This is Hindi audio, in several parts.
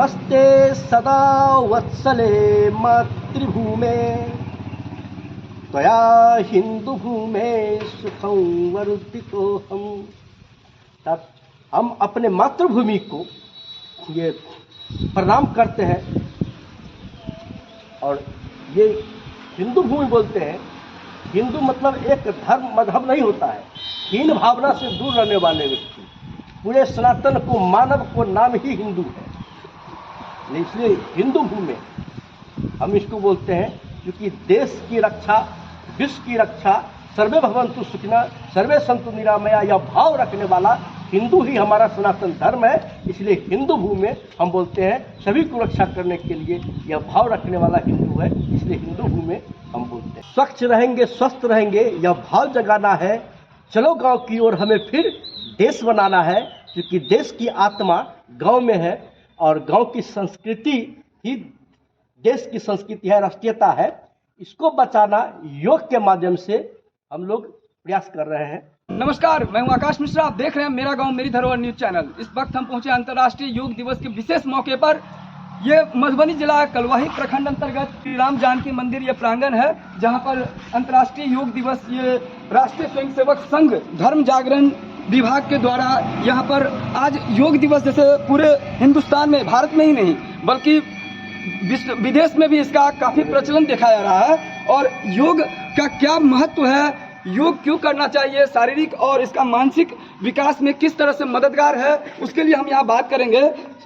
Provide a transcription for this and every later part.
नमस्ते सदा वत्सले मातृभूमे त्वया हिंदू भूमे सुखं वर्धितोऽहम्। हम अपने मातृभूमि को ये प्रणाम करते हैं और ये हिंदू भूमि बोलते हैं। हिंदू मतलब एक धर्म मजहब नहीं होता है, हीन भावना से दूर रहने वाले व्यक्ति। पूरे सनातन को मानव को नाम ही हिंदू है, इसलिए हिंदू भूमि हम इसको बोलते हैं, क्योंकि देश की रक्षा, विश्व की रक्षा, सर्वे भवन्तु सुखिनः सर्वे सन्तु निरामया यह भाव रखने वाला हिंदू ही हमारा सनातन धर्म है। इसलिए हिंदू भूमि में हम बोलते हैं सभी को रक्षा करने के लिए यह भाव रखने वाला हिंदू है, इसलिए हिंदू भूमि में हम बोलते हैं। स्वच्छ रहेंगे स्वस्थ रहेंगे यह भाव जगाना है। चलो गांव की ओर हमें फिर देश बनाना है, क्योंकि देश की आत्मा गांव में है और गांव की संस्कृति ही देश की संस्कृति है, राष्ट्रीयता है। इसको बचाना योग के माध्यम से हम लोग प्रयास कर रहे हैं। नमस्कार, मैं हूं आकाश मिश्रा। आप देख रहे हैं मेरा गांव मेरी धरोहर न्यूज चैनल। इस वक्त हम पहुंचे अंतर्राष्ट्रीय योग दिवस के विशेष मौके पर। ये मधुबनी जिला कलवाही प्रखंड अंतर्गत श्री राम जानकी मंदिर ये प्रांगण है, जहां पर अंतर्राष्ट्रीय योग दिवस ये राष्ट्रीय स्वयंसेवक संघ धर्म जागरण विभाग के द्वारा यहाँ पर आज योग दिवस जैसे पूरे हिंदुस्तान में, भारत में ही नहीं बल्कि विदेश में भी इसका काफी प्रचलन देखा जा रहा है। और योग का क्या महत्व है, योग क्यों करना चाहिए, शारीरिक और इसका मानसिक विकास में किस तरह से मददगार है, उसके लिए हम यहाँ बात करेंगे।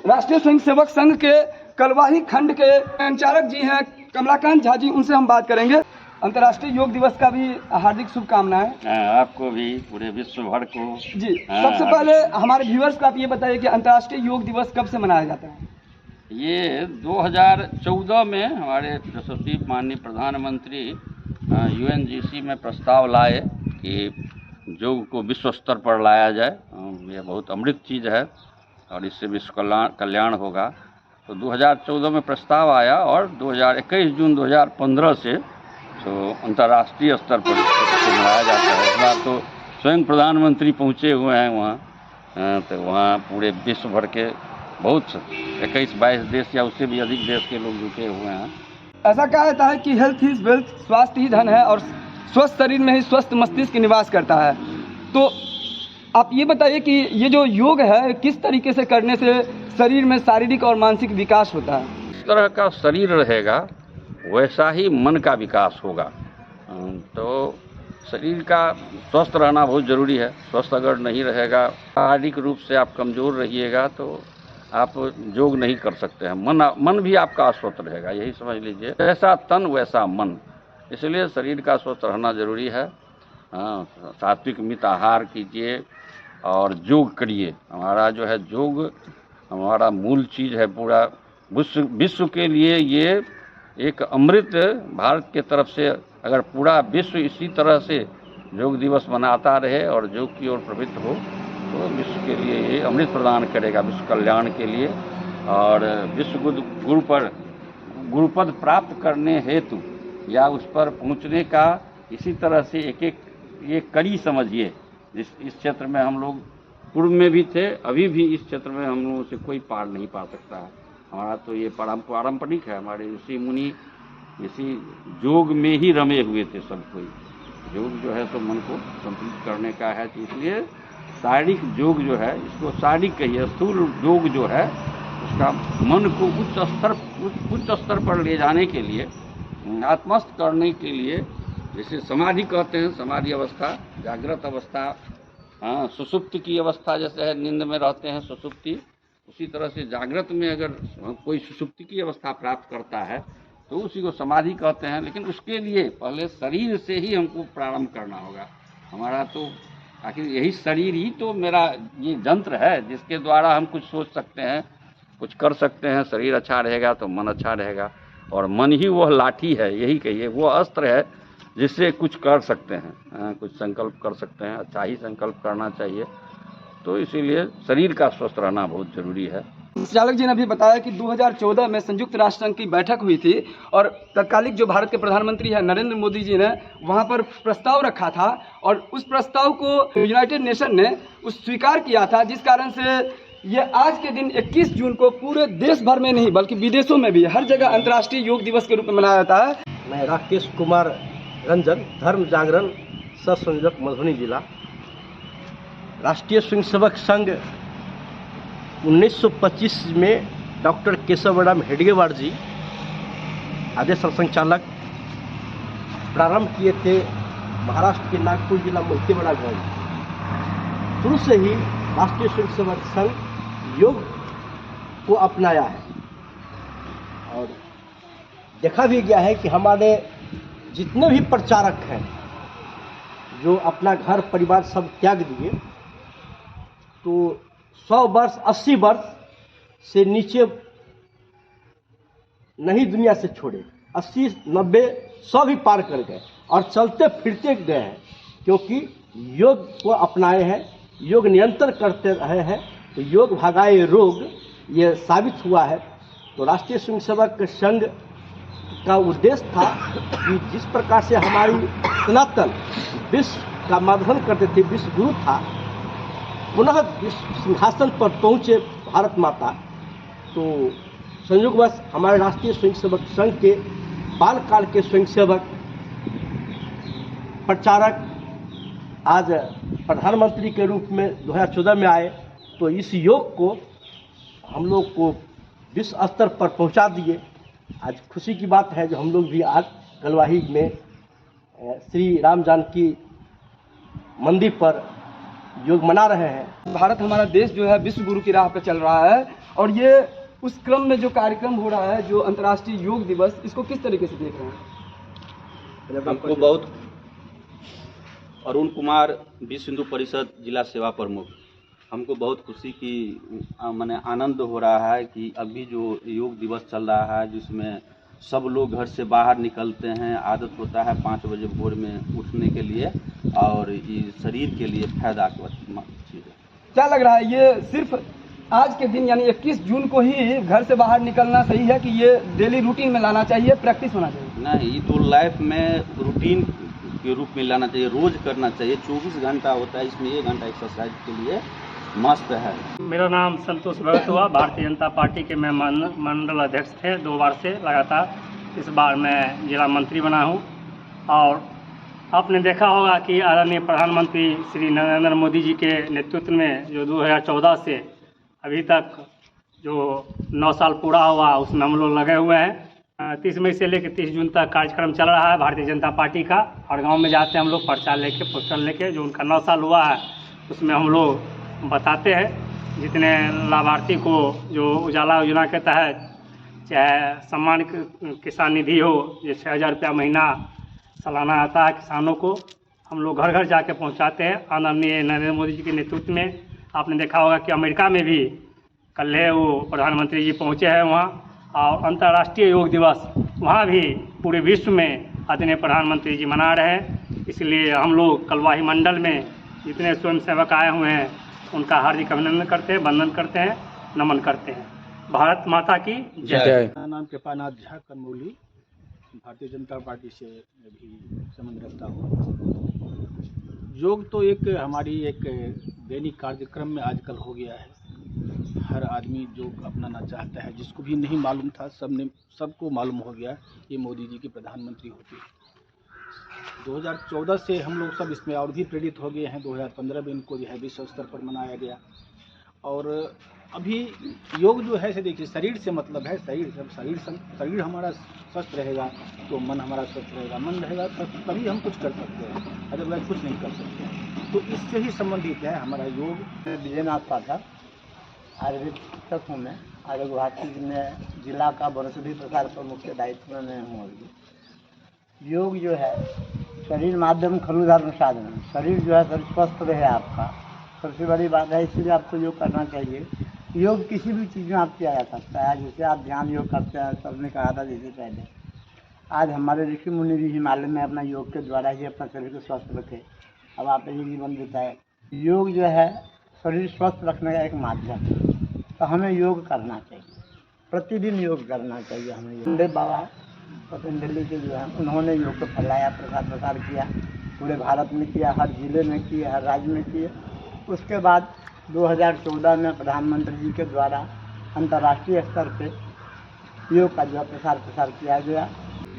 राष्ट्रीय स्वयंसेवक संघ के कलवाही खंड के संचालक जी हैं कमलाकांत झा जी, उनसे हम बात करेंगे। अंतर्राष्ट्रीय योग दिवस का भी हार्दिक शुभकामनाएं। आपको भी, पूरे विश्व भर को जी। सबसे पहले हमारे व्यूअर्स को आप ये बताइए कि अंतर्राष्ट्रीय योग दिवस कब से मनाया जाता है? ये 2014 में हमारे यशस्वी माननीय प्रधानमंत्री UNGC में प्रस्ताव लाए कि योग को विश्व स्तर पर लाया जाए। ये बहुत अमृत चीज़ है और इससे विश्व कल्याण होगा। तो 2014 में प्रस्ताव आया और 21 जून 2015 से तो अंतर्राष्ट्रीय स्तर पर मनाया जाता है। इस बार तो स्वयं प्रधानमंत्री पहुँचे हुए हैं वहाँ, तो वहाँ पूरे विश्व भर के बहुत 21-22 देश या उससे भी अधिक देश के लोग जुटे हुए हैं। ऐसा कहा जाता है कि हेल्थ इज वेल्थ, स्वास्थ्य ही धन है और स्वस्थ शरीर में ही स्वस्थ मस्तिष्क निवास करता है। तो आप ये बताइए कि ये जो योग है किस तरीके से करने से शरीर में शारीरिक और मानसिक विकास होता है? इस तरह का शरीर रहेगा वैसा ही मन का विकास होगा। तो शरीर का स्वस्थ रहना बहुत ज़रूरी है। स्वस्थ अगर नहीं रहेगा, शारीरिक रूप से आप कमज़ोर रहिएगा तो आप योग नहीं कर सकते हैं। मन भी आपका अस्वस्थ रहेगा, यही समझ लीजिए। जैसा तन वैसा मन, इसलिए शरीर का स्वस्थ रहना जरूरी है। सात्विक मित आहार कीजिए और योग करिए। हमारा जो है योग हमारा मूल चीज़ है। पूरा विश्व के लिए ये एक अमृत, भारत के तरफ से अगर पूरा विश्व इसी तरह से योग दिवस मनाता रहे और योग की ओर प्रवृत्त हो तो विश्व के लिए ये अमृत प्रदान करेगा, विश्व कल्याण के लिए। और विश्व गुरुपद प्राप्त करने हेतु या उस पर पहुंचने का इसी तरह से एक ये कड़ी समझिए। इस क्षेत्र में हम लोग पूर्व में भी थे, अभी भी इस क्षेत्र में हम लोगों से कोई पार नहीं पा सकता है। हमारा तो ये पारंपरिक है। हमारे ऋषि मुनि इसी योग में ही रमे हुए थे सब कोई। योग जो है तो मन को संतुलित करने का है, इसलिए शारीरिक योग जो है, इसको शारीरिक कहिए, स्थूल योग जो है उसका मन को उच्च स्तर पर ले जाने के लिए, आत्मस्थ करने के लिए, जैसे समाधि कहते हैं, समाधि अवस्था, जागृत अवस्था, सुषुप्ति की अवस्था जैसे है, नींद में रहते हैं सुषुप्ति, उसी तरह से जागृत में अगर कोई सुषुप्ति की अवस्था प्राप्त करता है तो उसी को समाधि कहते हैं। लेकिन उसके लिए पहले शरीर से ही हमको प्रारंभ करना होगा। हमारा तो आखिर यही शरीर ही तो मेरा ये यंत्र है जिसके द्वारा हम कुछ सोच सकते हैं, कुछ कर सकते हैं। शरीर अच्छा रहेगा तो मन अच्छा रहेगा और मन ही वह लाठी है, यही कहिए वो अस्त्र है जिससे कुछ कर सकते हैं, कुछ संकल्प कर सकते हैं। अच्छा ही संकल्प करना चाहिए। तो इसीलिए शरीर का स्वस्थ रहना बहुत जरूरी है। संचालक जी ने अभी बताया कि 2014 में संयुक्त राष्ट्र संघ की बैठक हुई थी और तत्कालिक जो भारत के प्रधानमंत्री हैं नरेंद्र मोदी जी ने वहां पर प्रस्ताव रखा था और उस प्रस्ताव को यूनाइटेड नेशन ने स्वीकार किया था, जिस कारण से ये आज के दिन 21 जून को पूरे देश भर में नहीं बल्कि विदेशों में भी हर जगह अंतर्राष्ट्रीय योग दिवस के रूप में मनाया जाता है। मैं राकेश कुमार रंजन, धर्म जागरण सह संयोजक, मधुबनी जिला। राष्ट्रीय स्वयंसेवक संघ 1925 में डॉक्टर केशवराम हेडगेवार जी आदेश संचालक प्रारंभ किए थे महाराष्ट्र के नागपुर जिला मोहितेवाड़ा गांव में। शुरू से ही राष्ट्रीय स्वयंसेवक संघ योग को अपनाया है और देखा भी गया है कि हमारे जितने भी प्रचारक हैं जो अपना घर परिवार सब त्याग दिए, तो 100 वर्ष 80 वर्ष से नीचे नहीं दुनिया से छोड़े, 80 90 100 भी पार कर गए और चलते फिरते गए हैं, क्योंकि योग को अपनाए हैं, योग नियंत्रण करते रहे हैं। तो योग भगाए रोग ये साबित हुआ है। तो राष्ट्रीय स्वयंसेवक संघ का उद्देश्य था कि जिस प्रकार से हमारी सनातन विश्व का मार्गदर्शन करते थे, विश्व गुरु था, पुनः विश्व सिंहासन पर पहुँचे भारत माता, तो संयोगवश हमारे राष्ट्रीय स्वयंसेवक संघ के बाल काल के स्वयंसेवक प्रचारक आज प्रधानमंत्री के रूप में 2014 में आए। तो इस योग को हम लोग को विश्व स्तर पर पहुंचा दिए। आज खुशी की बात है जो हम लोग भी आज कलवाही में श्री राम जानकी मंदिर पर योग मना रहे हैं। भारत हमारा देश जो है विश्व गुरु की राह पर चल रहा है और ये उस क्रम में जो कार्यक्रम हो रहा है, जो अंतर्राष्ट्रीय योग दिवस, इसको किस तरीके से देख रहे हैं? हमको बहुत अरुण कुमार विश्व हिंदू परिषद जिला सेवा प्रमुख, हमको बहुत खुशी की माने आनंद हो रहा है कि अभी जो योग दिवस चल रहा है जिसमें सब लोग घर से बाहर निकलते हैं, आदत होता है 5 बजे भोर में उठने के लिए और ये शरीर के लिए फायदा चीज़ है। क्या लग रहा है ये सिर्फ आज के दिन यानी 21 जून को ही घर से बाहर निकलना सही है कि ये डेली रूटीन में लाना चाहिए, प्रैक्टिस होना चाहिए? नहीं, ये तो लाइफ में रूटीन के रूप में लाना चाहिए, रोज करना चाहिए। 24 घंटा होता है, इसमें 1 घंटा एक्सरसाइज के लिए मस्त है। मेरा नाम संतोष भगत हुआ, भारतीय जनता पार्टी के मैं मंडल अध्यक्ष थे 2 बार से लगातार। इस बार मैं जिला मंत्री बना हूँ और आपने देखा होगा कि आदरणीय प्रधानमंत्री श्री नरेंद्र मोदी जी के नेतृत्व में जो 2014 से अभी तक जो 9 साल पूरा हुआ उसमें हम लोग लगे हुए हैं। 30 मई से लेकर 30 जून तक कार्यक्रम चल रहा है भारतीय जनता पार्टी का। और गांव में जाते हैं हम लोग प्रचार लेके, पोस्टर लेके, जो उनका 9 साल हुआ है उसमें हम लोग बताते हैं जितने लाभार्थी को जो उजाला योजना के तहत चाहे सम्मान किसान निधि हो, ये 6000 रुपया महीना सालाना आता है किसानों को, हम लोग घर घर जाके पहुंचाते हैं। आदरणीय नरेंद्र मोदी जी के नेतृत्व में आपने देखा होगा कि अमेरिका में भी कल वो प्रधानमंत्री जी पहुंचे हैं वहाँ, और अंतर्राष्ट्रीय योग दिवस वहाँ भी पूरे विश्व में आदरणीय प्रधानमंत्री जी मना रहे हैं। इसलिए हम लोग कलवाही मंडल में जितने स्वयंसेवक आए हुए हैं उनका हार्दिक अभिनंदन करते हैं, वंदन करते हैं, नमन करते हैं। भारत माता की जय। मेरा नाम कृपानाथ झा, कनमौली, भारतीय जनता पार्टी से भी संबंध रखता हूँ। योग तो एक हमारी एक दैनिक कार्यक्रम में आजकल हो गया है। हर आदमी योग अपनाना चाहता है, जिसको भी नहीं मालूम था सबको मालूम हो गया ये मोदी जी के प्रधानमंत्री होते हैं। 2014 से हम लोग सब इसमें और भी प्रेरित हो गए हैं। 2015 में इनको जो है विश्व स्तर पर मनाया गया। और अभी योग जो है से देखिए, शरीर से मतलब है, शरीर हमारा स्वस्थ रहेगा तो मन हमारा स्वस्थ रहेगा, मन रहेगा तभी हम कुछ कर सकते हैं, अदरवाइज कुछ नहीं कर सकते। तो इससे ही संबंधित है हमारा योग। विजयनाथ पाठक, आयुर्वेद चिकित्सक हूँ मैं। आगे गुवाहाटी में जिला का वनौषधि प्रसार प्रमुख के दायित्व में हूँ। योग जो है शरीर माध्यम खलु धर्म साधन, शरीर जो है शरीर स्वस्थ रहे आपका, सबसे बड़ी बात है। इसलिए आपको योग करना चाहिए। योग किसी भी चीज़ में आप किया जा सकता है। जैसे आप ध्यान योग करते हैं, सबने कहा था जैसे पहले, आज हमारे ऋषि मुनि भी हिमालय में अपना योग के द्वारा ही अपना शरीर को स्वस्थ रखे। अब आप ये जीवन बताए, योग जो है शरीर स्वस्थ रखने का एक माध्यम है। तो हमें योग करना चाहिए, प्रतिदिन योग करना चाहिए हमें। रामदेव बाबा पतंजलि के जो है उन्होंने योग को फैलाया, प्रसार किया, पूरे भारत में किया, हर जिले में किए, हर राज्य में किए। उसके बाद 2014 में प्रधानमंत्री जी के द्वारा अंतर्राष्ट्रीय स्तर पे योग का जो है प्रसार किया गया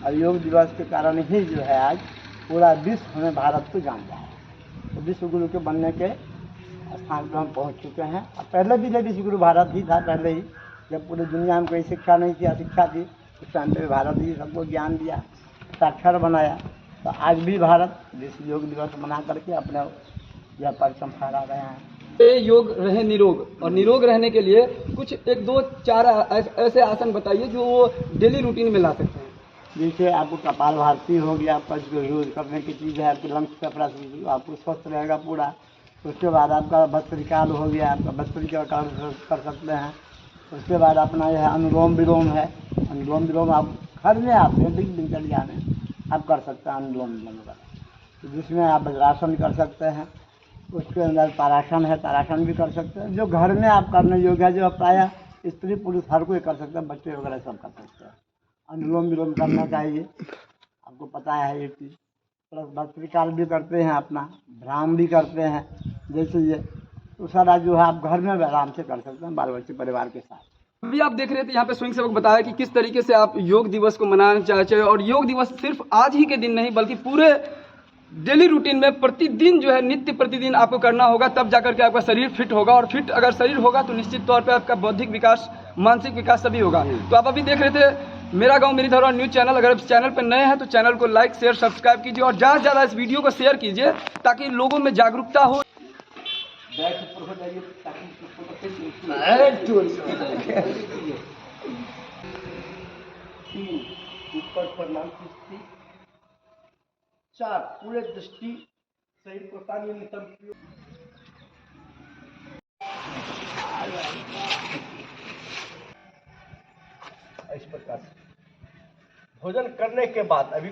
और योग दिवस के कारण ही जो है आज पूरा विश्व हमें भारत को जान रहा है। तो विश्व गुरु के बनने के स्थान पर हम पहुंच चुके हैं। और पहले भी जब विश्व गुरु भारत ही था, पहले ही जब पूरी दुनिया में कोई शिक्षा नहीं थी, अशिक्षा थी, उस टाइम पर भारत ही सबको ज्ञान दिया, साक्षर बनाया। तो आज भी भारत विश्व योग दिवस मना करके अपने यह परचम फहरा रहे हैं। ये योग रहे निरोग, और निरोग रहने के लिए कुछ 1 2 4 ऐसे आसन बताइए जो वो डेली रूटीन में ला सकते हैं। जैसे आपको कपाल भारती हो गया, आपका जो यूज करने की चीज़ है, आपके लंग्स का प्लस आपको स्वस्थ रहेगा पूरा। उसके बाद आपका भस्त्रिकाल हो गया, आपका भस्त्रिका कर सकते हैं। उसके बाद अपना यह अनुलोम विलोम है, अनुलोम विलोम आप घर में आप दिनचर्या में आप कर सकते हैं अनुलोम विलोम वगैरह, जिसमें आप वज्रासन कर सकते हैं। उसके अंदर तारासन है, तारासन भी कर सकते हैं, जो घर में आप करने योग्य है, जो प्रायः स्त्री पुरुष हर कोई कर सकते हैं, बच्चे वगैरह सब कर सकते हैं। अनुलोम विलोम करना चाहिए, आपको पता है ये चीज़। प्लस भस्त्रिकाल भी करते हैं, अपना भ्राम भी करते हैं, जैसे ये तो सारा जो है आप घर में आराम से कर सकते हैं, बाल बच्चे परिवार के साथ। अभी आप देख रहे थे यहाँ पे स्वयंसेवक बताया कि किस तरीके से आप योग दिवस को मनाना चाहते हैं। और योग दिवस सिर्फ आज ही के दिन नहीं बल्कि पूरे डेली रूटीन में प्रतिदिन जो है नित्य प्रतिदिन आपको करना होगा, तब जाकर के आपका शरीर फिट होगा। और फिट अगर शरीर होगा तो निश्चित तौर पे आपका बौद्धिक विकास, मानसिक विकास सभी होगा। तो आप अभी देख रहे थे मेरा गांव मेरी धरोहर न्यूज़ चैनल। अगर इस चैनल पर नए हैं तो चैनल को लाइक शेयर सब्सक्राइब कीजिए और ज़्यादा से ज़्यादा इस वीडियो को शेयर कीजिए ताकि लोगों में जागरूकता हो। ऊपर प्रणाम की 4 पूरे दृष्टि शरीर को तानी नितंब इस प्रकार भोजन करने के बाद अभी